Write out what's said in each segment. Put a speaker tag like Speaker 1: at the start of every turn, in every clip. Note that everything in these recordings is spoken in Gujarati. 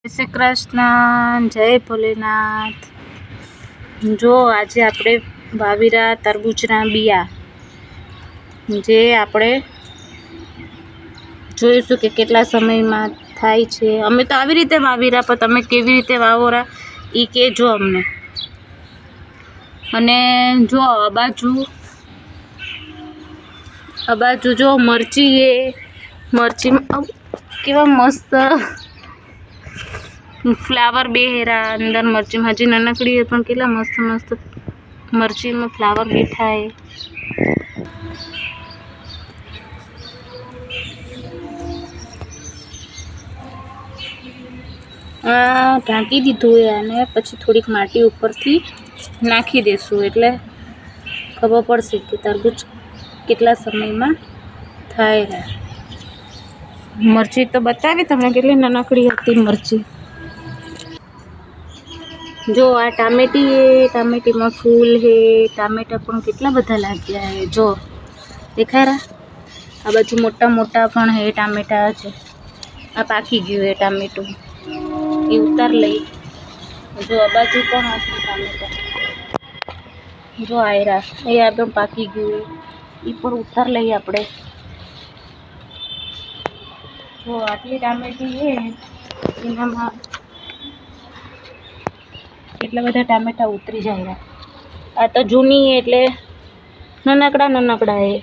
Speaker 1: શ્રી કૃષ્ણ, જય ભોલેનાથ। જો આજે આપણે વાવીરા તરબૂચના બિયા જે આપણે જોઈશું કે કેટલા સમયમાં થાય છે। અમે તો આવી રીતે વાવીરા, પણ તમે કેવી રીતે વાવોરા એ કહેજો અમને। અને જો આ બાજુ જો મરચી એ મરચીમાં કેવા મસ્ત ફ્લાવર બેહેરા અંદર મરચીમાં હજી નાનકડી પણ કેટલા મસ્ત મસ્ત મરચીમાં ફ્લાવર બેઠા है। ઢાંકી દીધું है અને પછી થોડીક માટી ઉપરથી નાખી દેશું એટલે ખબર પડશે કે તરબૂચ કેટલા સમયમાં થાય। મરચી તો બતાવી તમને કેટલી નાનકડી હતી મરચી। जो आ टामेटी है, टामेटी में फूल है, टामेटा पण केटला बधा लाग्या है। जो देखाय रहा आ बाजू मोटा मोटा पण है टामेटा है। आ पाकी गयु है टामेटू, ये उतार लई। जो आ बाजू पण हशे टामेटा, जो आयरा ये आ पण पाकी गयु है, ये पण उतार लई आपणे। जो आटली टामेटी है एनामां કેટલા બધા ટામેટા ઉતરી જાય। આ તો જૂની એટલે નાનકડા નાનકડા है।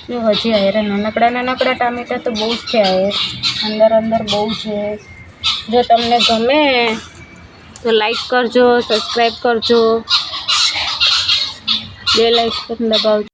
Speaker 1: जो हजी आयरा नानकड़ा नानकड़ा टामेटा तो बहुत ज है, अंदर अंदर बहुत है। जो तमने गमे तो लाइक करजो, सब्सक्राइब करजो, बेल आइकन दबावजो।